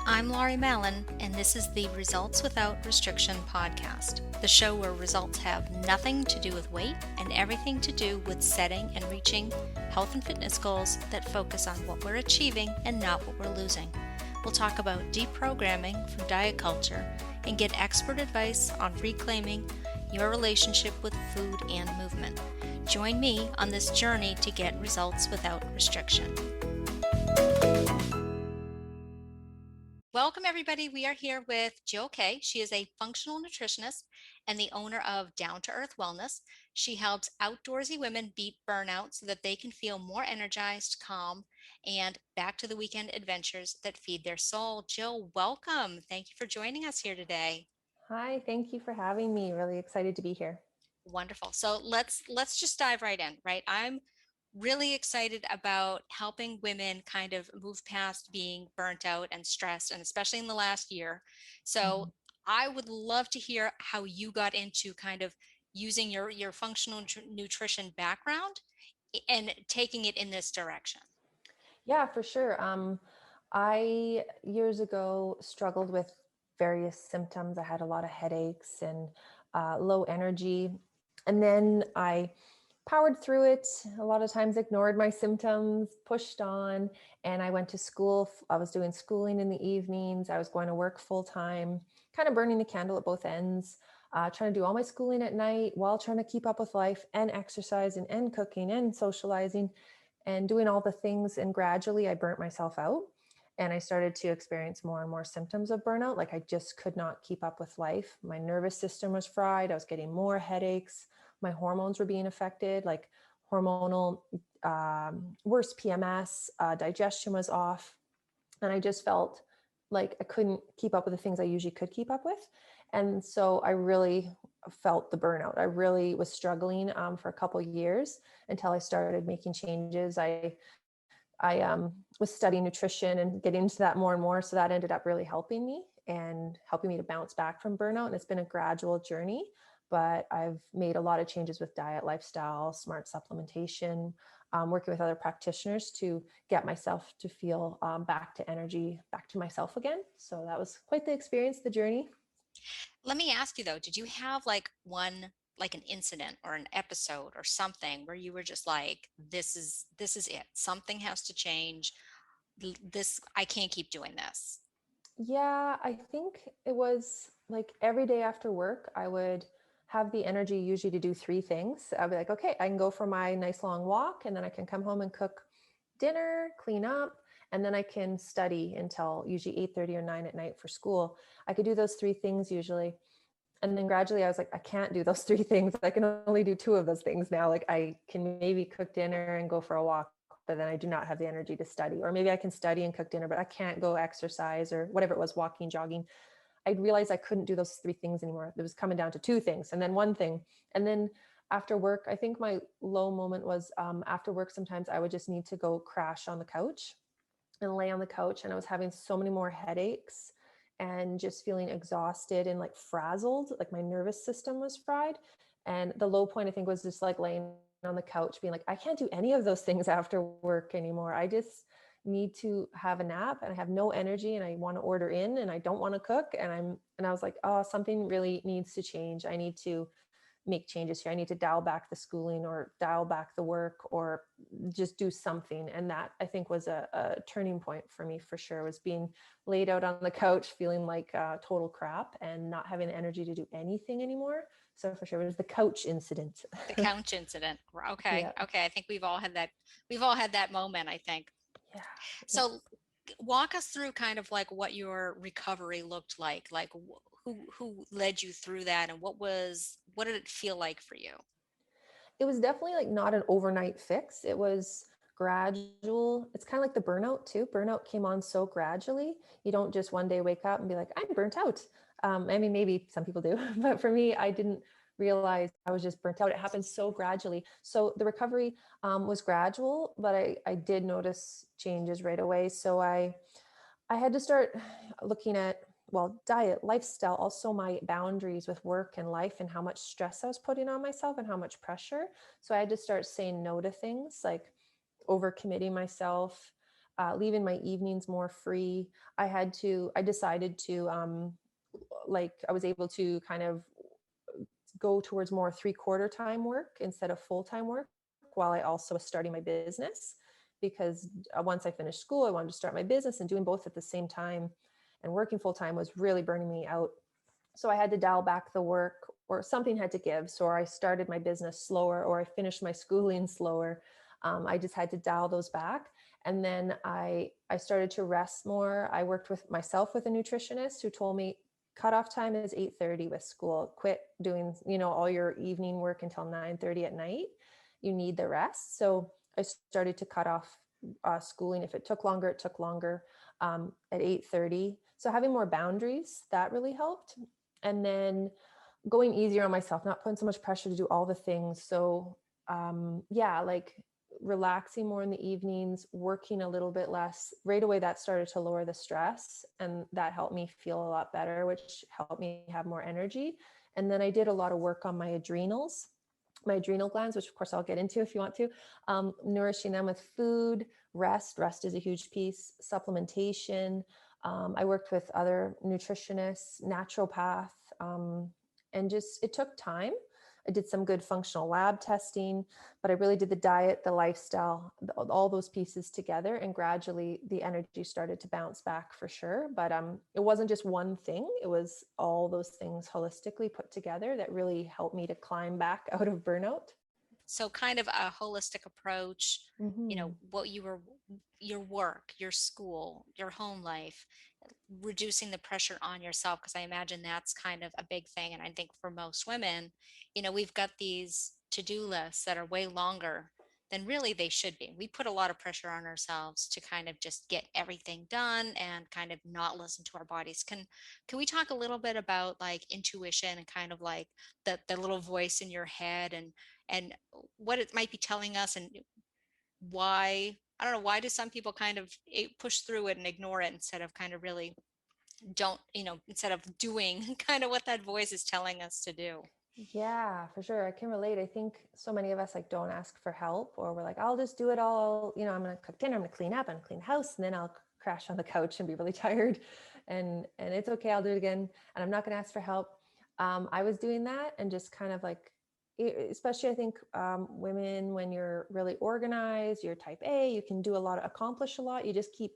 I'm Laurie Mallon, and this is the Results Without Restriction podcast, the show where results have nothing to do with weight and everything to do with setting and reaching health and fitness goals that focus on what we're achieving and not what we're losing. We'll talk about deprogramming from diet culture and get expert advice on reclaiming your relationship with food and movement. Join me on this journey to get results without restriction. Welcome, everybody. We are here with Jill Kay. She is a functional nutritionist and the owner of Down to Earth Wellness. She helps outdoorsy women beat burnout so that they can feel more energized, calm, and back to the weekend adventures that feed their soul. Jill, welcome. Thank you for joining us here today. Hi, thank you for having me. Really excited to be here. Wonderful. So let's just dive right in, right? I'm really excited about helping women kind of move past being burnt out and stressed, and especially in the last year. So Mhm. I would love to hear how you got into kind of using your functional nutrition background and taking it in this direction. Yeah, for sure. I years ago struggled with various symptoms. I had a lot of headaches and low energy. And then I powered through it, a lot of times ignored my symptoms, pushed on, and I went to school. I was doing schooling in the evenings. I was going to work full time, kind of burning the candle at both ends, trying to do all my schooling at night while trying to keep up with life and exercising and cooking and socializing and doing all the things. And gradually I burnt myself out and I started to experience more and more symptoms of burnout. Like I just could not keep up with life. My nervous system was fried. I was getting more headaches. My hormones were being affected, like hormonal, worse PMS, digestion was off. And I just felt like I couldn't keep up with the things I usually could keep up with. And so I really felt the burnout. I really was struggling for a couple of years until I started making changes. I was studying nutrition and getting into that more and more. So that ended up really helping me and helping me to bounce back from burnout. And it's been a gradual journey, but I've made a lot of changes with diet, lifestyle, smart supplementation, working with other practitioners to get myself to feel back to energy, back to myself again. So that was quite the experience, the journey. Let me ask you though, did you have like an incident or an episode or something where you were just like, this is it. Something has to change. This I can't keep doing this. Yeah, I think it was like every day after work, I would have the energy usually to do three things. I'd be like, okay, I can go for my nice long walk, and then I can come home and cook dinner, clean up, and then I can study until usually 8:30 or 9 at night for school. I could do those three things usually. And then gradually I was like, I can't do those three things. I can only do two of those things now. Like I can maybe cook dinner and go for a walk, but then I do not have the energy to study. Or maybe I can study and cook dinner, but I can't go exercise or whatever it was, walking, jogging. I realized I couldn't do those three things anymore. It was coming down to two things and then one thing. And then after work, I think my low moment was after work, sometimes I would just need to go crash on the couch and lay on the couch. And I was having so many more headaches and just feeling exhausted and like frazzled, like my nervous system was fried. And the low point, I think, was just like laying on the couch being like, I can't do any of those things after work anymore. I just need to have a nap and I have no energy and I want to order in and I don't want to cook. And I was like, oh, something really needs to change. I need to make changes here. I need to dial back the schooling or dial back the work or just do something. And that I think was a turning point for me for sure, was being laid out on the couch, feeling like total crap and not having the energy to do anything anymore. So for sure, it was the couch incident. The couch incident. Okay. Yeah. Okay. I think we've all had that. We've all had that moment, I think. Yeah. So walk us through kind of like what your recovery looked like who led you through that and what did it feel like for you? It was definitely like not an overnight fix. It was gradual. It's kind of like the burnout too. Burnout came on so gradually. You don't just one day wake up and be like, I'm burnt out. I mean, maybe some people do, but for me, I didn't realize I was just burnt out. It happened so gradually. So the recovery was gradual, but I did notice changes right away. So I had to start looking at, well, diet, lifestyle, also my boundaries with work and life and how much stress I was putting on myself and how much pressure. So I had to start saying no to things like overcommitting myself, leaving my evenings more free. I decided to, I was able to kind of go towards more 3/4 time work instead of full-time work, while I also was starting my business. Because once I finished school, I wanted to start my business, and doing both at the same time and working full-time was really burning me out. So I had to dial back the work, or something had to give. So I started my business slower, or I finished my schooling slower. I just had to dial those back. And then I started to rest more. I worked with myself with a nutritionist who told me cutoff time is 8:30 with school. Quit doing, all your evening work until 9:30 at night. You need the rest. So I started to cut off schooling. If it took longer, it took longer, at 8:30. So having more boundaries, that really helped. And then going easier on myself, not putting so much pressure to do all the things. So yeah, like relaxing more in the evenings, working a little bit less. Right away, that started to lower the stress, and that helped me feel a lot better, which helped me have more energy. And then I did a lot of work on my adrenals, my adrenal glands, which of course I'll get into if you want to. Nourishing them with food, rest is a huge piece, supplementation. I worked with other nutritionists, naturopath, and just, it took time. I did some good functional lab testing, but I really did the diet, the lifestyle, all those pieces together, and gradually the energy started to bounce back for sure. But it wasn't just one thing; it was all those things holistically put together that really helped me to climb back out of burnout. So kind of a holistic approach, Mm-hmm. what you were, your work, your school, your home life, reducing the pressure on yourself, because I imagine that's kind of a big thing. And I think for most women, we've got these to-do lists that are way longer than really they should be. We put a lot of pressure on ourselves to kind of just get everything done and kind of not listen to our bodies. Can we talk a little bit about like intuition and kind of like the little voice in your head, and what it might be telling us, and why, I don't know, why do some people kind of push through it and ignore it instead of kind of really don't, instead of doing kind of what that voice is telling us to do? Yeah, for sure. I can relate. I think so many of us like don't ask for help, or we're like, I'll just do it all. I'm going to cook dinner, I'm going to clean up, and clean the house, and then I'll crash on the couch and be really tired. And it's okay. I'll do it again. And I'm not going to ask for help. I was doing that, and just kind of like, especially I think women, when you're really organized, you're type A, you can do a lot, accomplish a lot. You just keep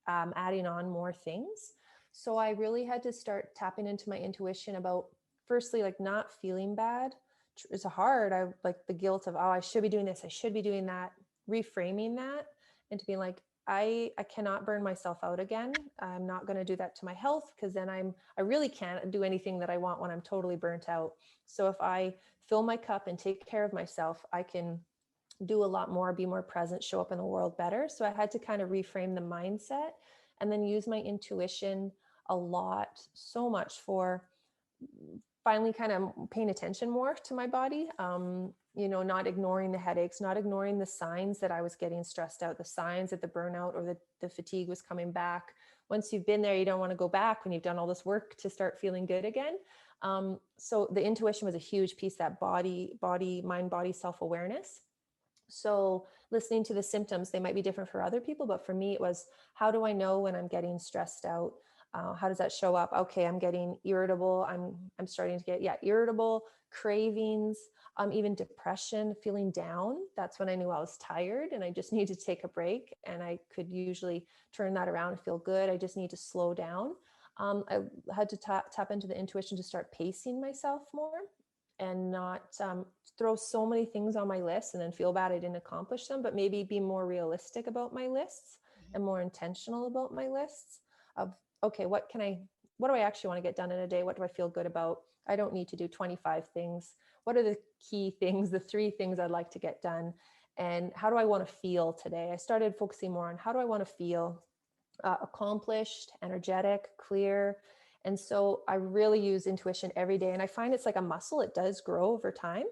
adding on more things. So I really had to start tapping into my intuition about, firstly, like not feeling bad. It's hard. I like the guilt of, oh, I should be doing this, I should be doing that, reframing that into being like, I cannot burn myself out again. I'm not going to do that to my health, because then I really can't do anything that I want when I'm totally burnt out. So if I fill my cup and take care of myself, I can do a lot more, be more present, show up in the world better. So I had to kind of reframe the mindset, and then use my intuition a lot, so much, for finally kind of paying attention more to my body. Not ignoring the headaches, not ignoring the signs that I was getting stressed out, the signs that the burnout or the fatigue was coming back. Once you've been there, you don't want to go back when you've done all this work to start feeling good again. So the intuition was a huge piece, that mind, body, self-awareness. So listening to the symptoms, they might be different for other people, but for me, it was, how do I know when I'm getting stressed out? How does that show up? Okay, I'm getting irritable. I'm starting to get, irritable, cravings, even depression, feeling down. That's when I knew I was tired and I just need to take a break. And I could usually turn that around and feel good. I just need to slow down. I had to tap into the intuition to start pacing myself more, and not throw so many things on my list and then feel bad I didn't accomplish them, but maybe be more realistic about my lists and more intentional about my lists of, okay, what do I actually want to get done in a day? What do I feel good about? I don't need to do 25 things. What are the key things, the 3 things I'd like to get done? And how do I want to feel today? I started focusing more on, how do I want to feel accomplished, energetic, clear. And so I really use intuition every day. And I find it's like a muscle. It does grow over time,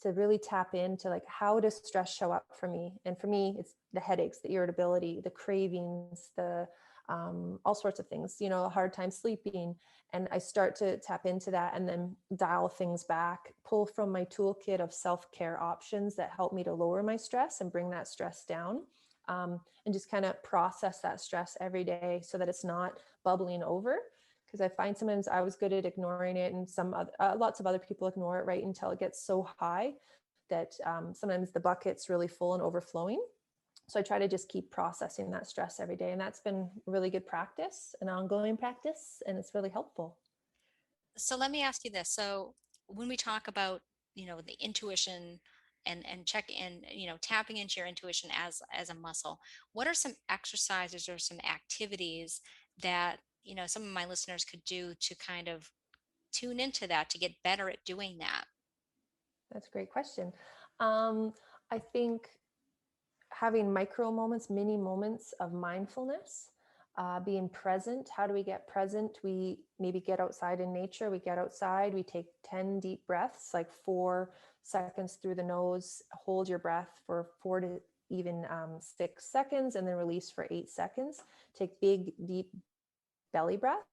to really tap into like, how does stress show up for me? And for me, it's the headaches, the irritability, the cravings, the all sorts of things, a hard time sleeping. And I start to tap into that, and then dial things back, pull from my toolkit of self-care options that help me to lower my stress and bring that stress down. and just kind of process that stress every day so that it's not bubbling over. Because I find sometimes I was good at ignoring it, and lots of other people ignore it right until it gets so high that sometimes the bucket's really full and overflowing. So I try to just keep processing that stress every day. And that's been really good practice, an ongoing practice, and it's really helpful. So let me ask you this. So when we talk about, the intuition and check in, tapping into your intuition as a muscle, what are some exercises or some activities that, some of my listeners could do to kind of tune into that to get better at doing that? That's a great question. Um, I think having micro moments, mini moments of mindfulness, being present. How do we get present? We maybe get outside in nature. We get outside, we take 10 deep breaths, like 4 seconds through the nose, hold your breath for 4 to even 6 seconds, and then release for 8 seconds. Take big, deep belly breaths.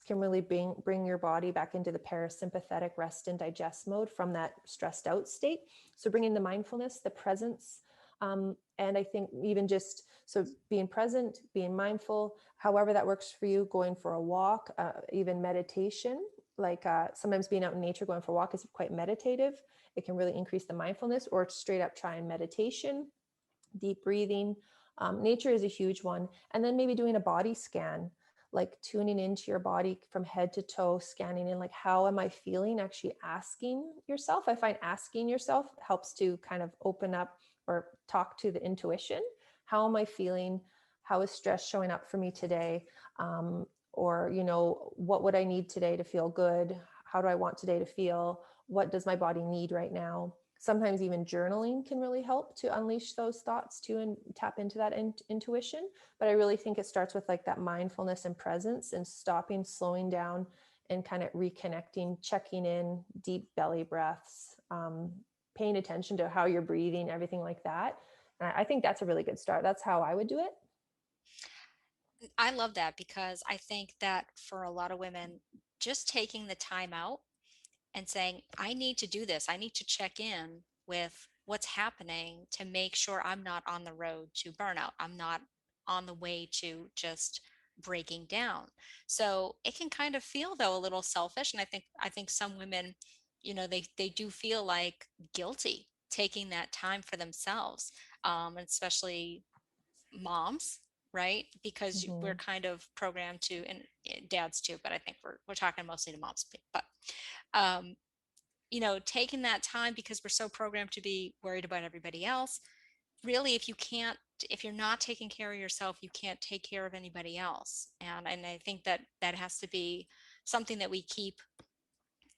Can really bring your body back into the parasympathetic rest and digest mode from that stressed out state. So bringing the mindfulness, the presence, and I think even just so being present, being mindful, however that works for you, going for a walk, even meditation, like sometimes being out in nature, going for a walk is quite meditative. It can really increase the mindfulness, or straight up trying meditation, deep breathing. Nature is a huge one. And then maybe doing a body scan, like tuning into your body from head to toe, scanning in, like, how am I feeling? Actually asking yourself. I find asking yourself helps to kind of open up or talk to the intuition. How am I feeling? How is stress showing up for me today? Or, what would I need today to feel good? How do I want today to feel? What does my body need right now? Sometimes even journaling can really help to unleash those thoughts too and tap into that intuition. But I really think it starts with like that mindfulness and presence, and stopping, slowing down, and kind of reconnecting, checking in, deep belly breaths, paying attention to how you're breathing, everything like that. And I think that's a really good start. That's how I would do it. I love that because I think that for a lot of women, just taking the time out and saying, I need to do this. I need to check in with what's happening to make sure I'm not on the road to burnout. I'm not on the way to just breaking down. So it can kind of feel though a little selfish. And I think some women, they do feel like guilty taking that time for themselves. And especially moms, right? Because we're Mm-hmm. kind of programmed to, and dads too, but I think we're talking mostly to moms. But um, taking that time because we're so programmed to be worried about everybody else. Really, if you're not taking care of yourself, you can't take care of anybody else. And I think that that has to be something that we keep,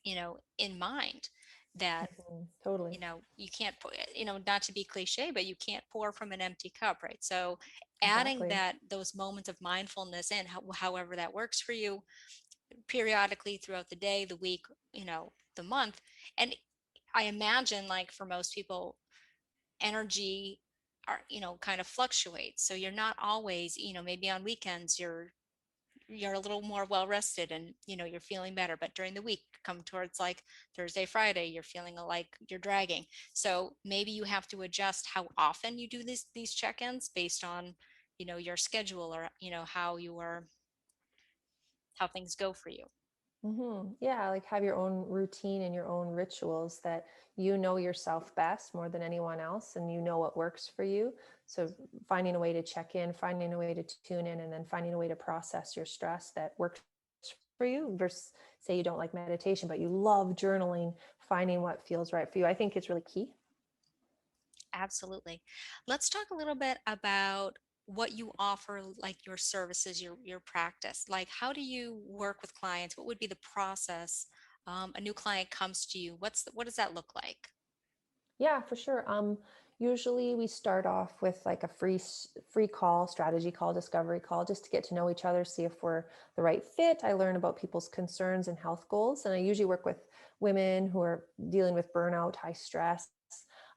in mind, that, Mm-hmm. Totally. you can't put, not to be cliche, but you can't pour from an empty cup, right? So adding Exactly. those moments of mindfulness in, however that works for you, periodically throughout the day, the week, the month. And I imagine, like, for most people, energy kind of fluctuates. So you're not always, maybe on weekends you're a little more well rested and you're feeling better, but during the week, come towards like Thursday, Friday, you're feeling like you're dragging. So maybe you have to adjust how often you do these check-ins based on your schedule, or how things go for you. Yeah, like have your own routine and your own rituals that you know yourself best more than anyone else, and you know what works for you. So finding a way to check in, finding a way to tune in, and then finding a way to process your stress that works for you versus, say, you don't like meditation, but you love journaling, finding what feels right for you. I think it's really key. Absolutely. Let's talk a little bit about what you offer, like your services, your practice. Like, how do you work with clients? What would be the process? A new client comes to you. What does that look like? Yeah, for sure. Usually we start off with like a free call, strategy call, discovery call, just to get to know each other, see if we're the right fit. I learn about people's concerns and health goals, and I usually work with women who are dealing with burnout, high stress.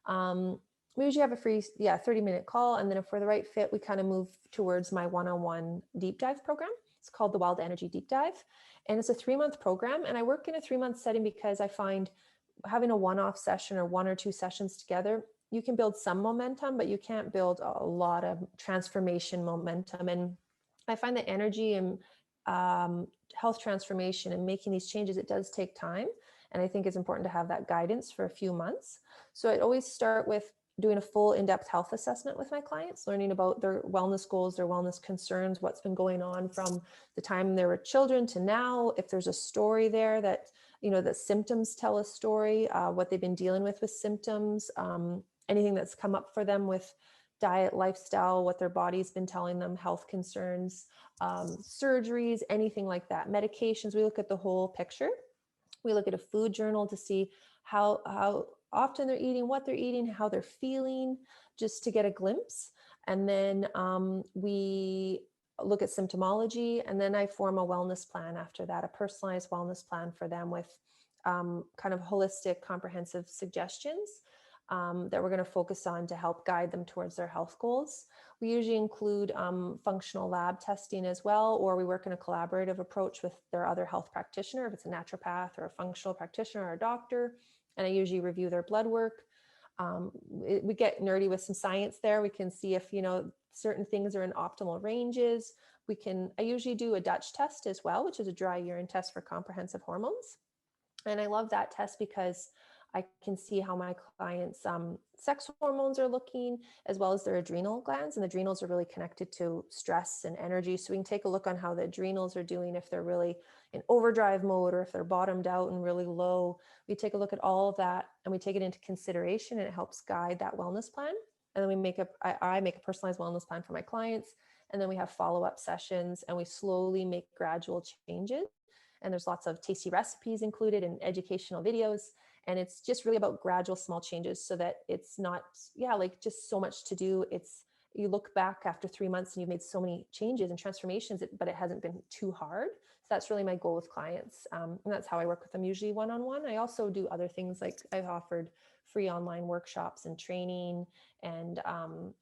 Um, we usually have a free, 30-minute call, and then if we're the right fit, we kind of move towards my one-on-one deep dive program. It's called the Wild Energy Deep Dive, and it's a 3-month program. And I work in a 3-month setting because I find having a one-off session or one or two sessions together you can build some momentum, but you can't build a lot of transformation momentum. And I find that energy and health transformation and making these changes, it does take time. And I think it's important to have that guidance for a few months. So I'd always start with doing a full in-depth health assessment with my clients, learning about their wellness goals, their wellness concerns, what's been going on from the time they were children to now, if there's a story there that, the symptoms tell a story, what they've been dealing with symptoms, anything that's come up for them with diet, lifestyle, what their body's been telling them, health concerns, surgeries, anything like that, medications. We look at the whole picture. We look at a food journal to see how often they're eating, what they're eating, how they're feeling, just to get a glimpse. And then we look at symptomology, and then I form a wellness plan after that, a personalized wellness plan for them with kind of holistic, comprehensive suggestions that we're going to focus on to help guide them towards their health goals. We usually include functional lab testing as well, or we work in a collaborative approach with their other health practitioner, if it's a naturopath or a functional practitioner or a doctor, and I usually review their blood work. We get nerdy with some science there. We can see if, certain things are in optimal ranges. I usually do a Dutch test as well, which is a dry urine test for comprehensive hormones. And I love that test because I can see how my clients' sex hormones are looking, as well as their adrenal glands. And the adrenals are really connected to stress and energy. So we can take a look on how the adrenals are doing, if they're really in overdrive mode or if they're bottomed out and really low. We take a look at all of that and we take it into consideration, and it helps guide that wellness plan. And then I make a personalized wellness plan for my clients. And then we have follow-up sessions, and we slowly make gradual changes. And there's lots of tasty recipes included and educational videos. And it's just really about gradual small changes, so that it's not, like just so much to do. You look back after 3 months and you've made so many changes and transformations, but it hasn't been too hard. So that's really my goal with clients. And that's how I work with them, usually one-on-one. I also do other things, like I've offered free online workshops and training and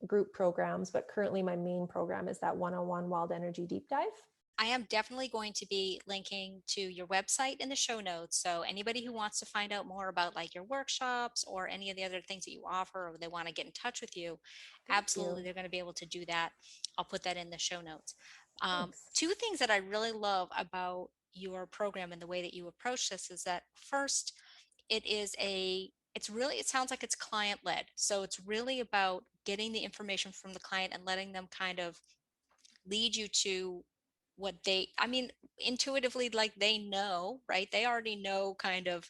group programs. But currently my main program is that one-on-one Wild Energy Deep Dive. I am definitely going to be linking to your website in the show notes. So anybody who wants to find out more about like your workshops or any of the other things that you offer, or they want to get in touch with you, Thank absolutely, you. they're going to be able to do that. I'll put that in the show notes. Thanks. Two things that I really love about your program and the way that you approach this is that, first, it sounds like it's client led. So it's really about getting the information from the client and letting them kind of lead you to what intuitively, like, they know, right? They already know, kind of,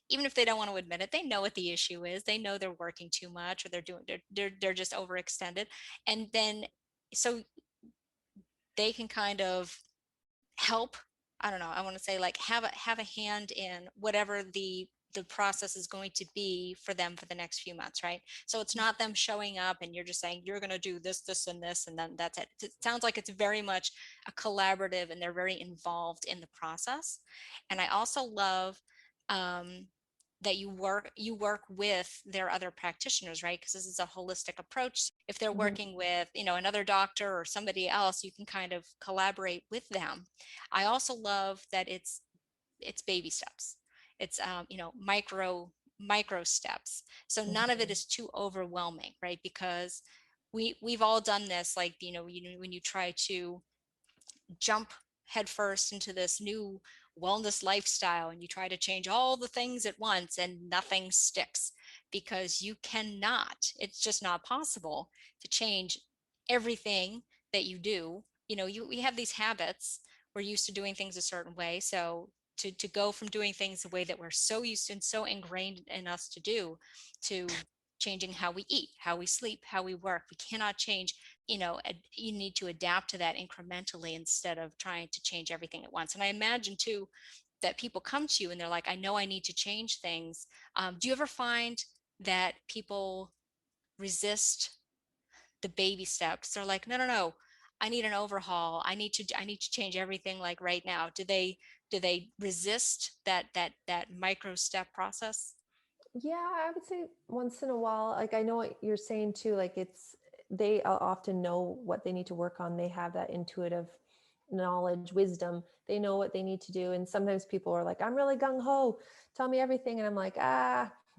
even if they don't want to admit it, they know what the issue is. They know they're working too much, or they're just overextended. And then, so they can kind of help, I don't know, I want to say, like, have a hand in whatever the process is going to be for them for the next few months, right? So it's not them showing up and you're just saying you're going to do this and this, and then that's it. It sounds like it's very much a collaborative, and they're very involved in the process. And I also love um, that you work with their other practitioners, right? Because this is a holistic approach. If they're Mhm. working with, another doctor or somebody else, you can kind of collaborate with them. I also love that it's baby steps. It's micro steps. So none of it Mhm. is too overwhelming, right? Because we've all done this, like, when you try to jump headfirst into this new wellness lifestyle and you try to change all the things at once, and nothing sticks, because you cannot, it's just not possible to change everything that you do. We have these habits. We're used to doing things a certain way. So to go from doing things the way that we're so used to and so ingrained in us to do, to changing how we eat, how we sleep, how we work, we cannot change. You need to adapt to that incrementally instead of trying to change everything at once. And I imagine too that people come to you and they're like, I know I need to change things. Do you ever find that people resist the baby steps? They're like, no, no, no, I need an overhaul. I need to change everything, like, right now. Do they resist that micro step process? Yeah, I would say once in a while. Like I know what you're saying too. Like they often know what they need to work on. They have that intuitive knowledge, wisdom. They know what they need to do. And sometimes people are like, I'm really gung ho. Tell me everything. And I'm like,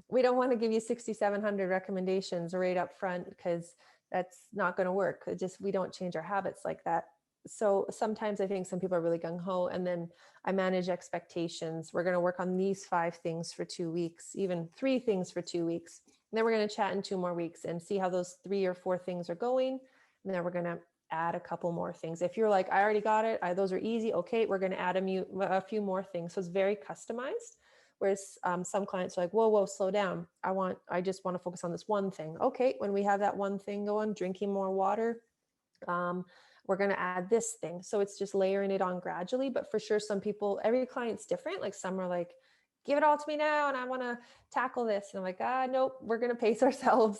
we don't want to give you 6,700 recommendations right up front, because that's not going to work. It just, we don't change our habits like that. So sometimes I think some people are really gung ho, and then I manage expectations. We're going to work on these 5 things for 2 weeks, even 3 things for 2 weeks. And then we're going to chat in 2 more weeks and see how those 3 or 4 things are going. And then we're going to add a couple more things. If you're like, I already got it, those are easy. Okay, we're going to add a few more things. So it's very customized. Whereas some clients are like, whoa, slow down. I just want to focus on this one thing. Okay, when we have that one thing going, drinking more water, we're going to add this thing. So it's just layering it on gradually. But for sure, some people, every client's different. Like some are like, give it all to me now, and I want to tackle this. And I'm like, nope, we're going to pace ourselves,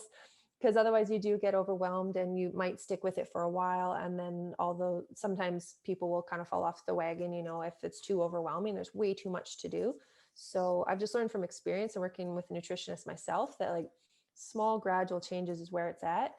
because otherwise you do get overwhelmed, and you might stick with it for a while. And then, although sometimes people will kind of fall off the wagon, if it's too overwhelming, there's way too much to do. So I've just learned from experience and working with a nutritionist myself that like small gradual changes is where it's at.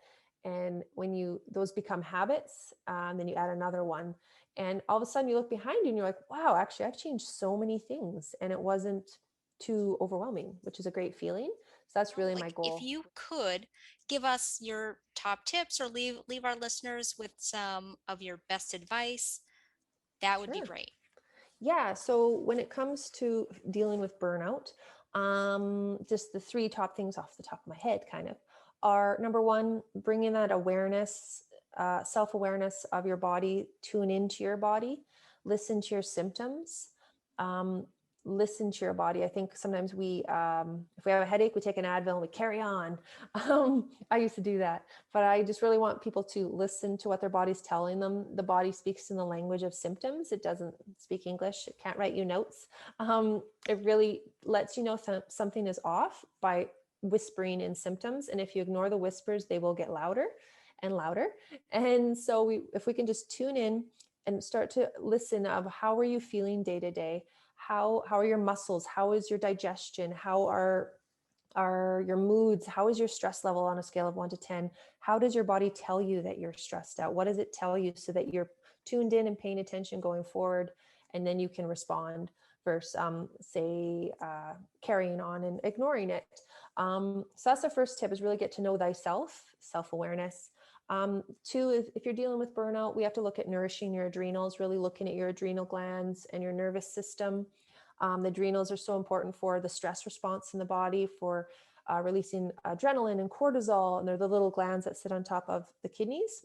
And when those become habits, then you add another one, and all of a sudden you look behind you and you're like, wow, actually I've changed so many things, and it wasn't too overwhelming, which is a great feeling. So that's really my Like if goal. you could give us your top tips or leave our listeners with some of your best advice, that would be Sure. great. Yeah. So when it comes to dealing with burnout, just the 3 top things off the top of my head kind of are: number 1, bringing that awareness, self-awareness of your body, tune into your body, listen to your symptoms, um, listen to your body. I think sometimes if we have a headache, we take an Advil and we carry on. I used to do that, but I just really want people to listen to what their body's telling them. The body speaks in the language of symptoms. It doesn't speak English. It can't write you notes. It really lets you know something is off by whispering in symptoms. And if you ignore the whispers, they will get louder and louder. And so if we can just tune in and start to listen of how are you feeling day to day? How are your muscles? How is your digestion? How are your moods? How is your stress level on a scale of 1 to 10? How does your body tell you that you're stressed out? What does it tell you, so that you're tuned in and paying attention going forward, and then you can respond versus carrying on and ignoring it. So that's the first tip, is really get to know thyself, self-awareness. 2 is, if you're dealing with burnout, we have to look at nourishing your adrenals, really looking at your adrenal glands and your nervous system. The adrenals are so important for the stress response in the body, for releasing adrenaline and cortisol, and they're the little glands that sit on top of the kidneys,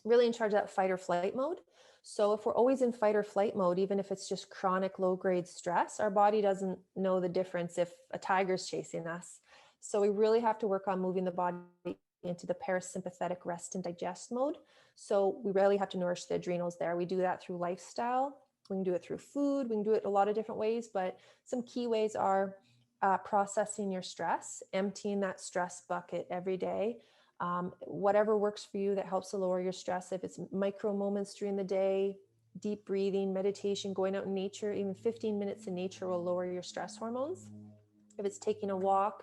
really in charge of that fight or flight mode. So if we're always in fight or flight mode, even if it's just chronic low-grade stress, our body doesn't know the difference if a tiger's chasing us. So we really have to work on moving the body into the parasympathetic rest and digest mode. So we really have to nourish the adrenals there. We do that through lifestyle. We can do it through food. We can do it a lot of different ways, but some key ways are processing your stress, emptying that stress bucket every day. Whatever works for you that helps to lower your stress. If it's micro moments during the day, deep breathing, meditation, going out in nature, even 15 minutes in nature will lower your stress hormones. If it's taking a walk,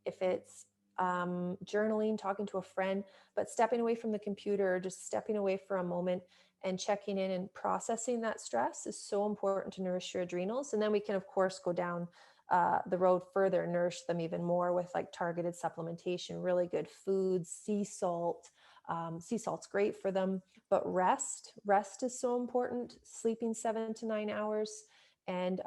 if it's journaling, talking to a friend, but stepping away from the computer, just stepping away for a moment and checking in and processing that stress is so important to nourish your adrenals. And then we can, of course, go down the road further and nourish them even more with like targeted supplementation, really good foods, sea salt. Sea salt's great for them, but rest is so important. Sleeping 7 to 9 hours, and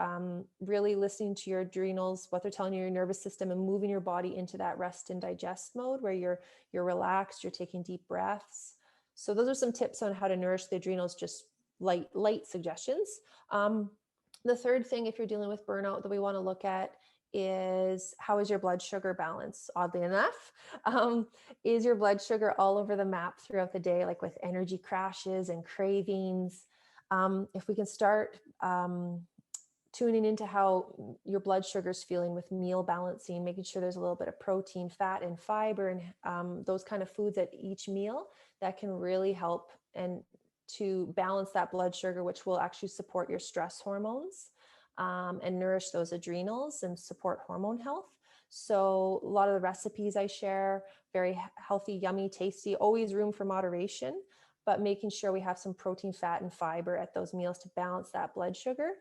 really listening to your adrenals, what they're telling you, your nervous system, and moving your body into that rest and digest mode where you're relaxed, you're taking deep breaths. So those are some tips on how to nourish the adrenals, just light suggestions. The third thing, if you're dealing with burnout, that we want to look at is, how is your blood sugar balance? Oddly enough, is your blood sugar all over the map throughout the day, like with energy crashes and cravings? If we can start tuning into how your blood sugar is feeling with meal balancing, making sure there's a little bit of protein, fat, and fiber, and those kind of foods at each meal, that can really help and to balance that blood sugar, which will actually support your stress hormones and nourish those adrenals and support hormone health. So a lot of the recipes I share, very healthy, yummy, tasty, always room for moderation, but making sure we have some protein, fat, and fiber at those meals to balance that blood sugar.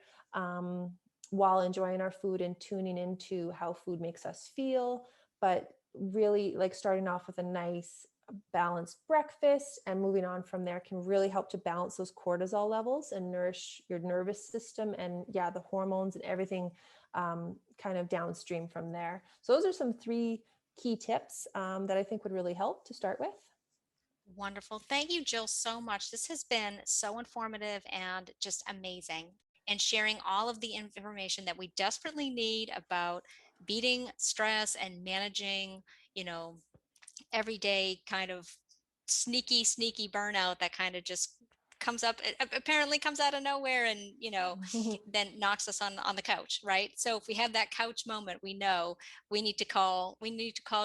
while enjoying our food and tuning into how food makes us feel, but really like starting off with a nice balanced breakfast and moving on from there can really help to balance those cortisol levels and nourish your nervous system and the hormones and everything kind of downstream from there. So those are some 3 key tips that I think would really help to start with. Wonderful. Thank you, Jill, so much. This has been so informative and just amazing. And sharing all of the information that we desperately need about beating stress and managing, you know, everyday kind of sneaky burnout that kind of just comes up, apparently comes out of nowhere, and then knocks us on the couch, right? So if we have that couch moment, we know we need to call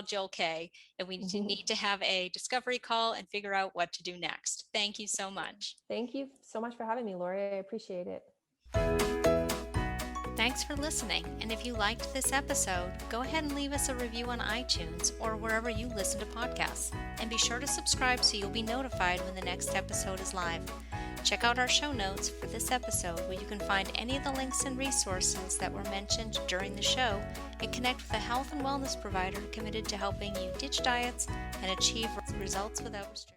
Jill Kay, and we need to have a discovery call and figure out what to do next. Thank you so much. Thank you so much for having me, Lori. I appreciate it. Thanks for listening, and if you liked this episode, go ahead and leave us a review on iTunes or wherever you listen to podcasts. And be sure to subscribe so you'll be notified when the next episode is live. Check out our show notes for this episode, where you can find any of the links and resources that were mentioned during the show, and connect with a health and wellness provider committed to helping you ditch diets and achieve results without restriction.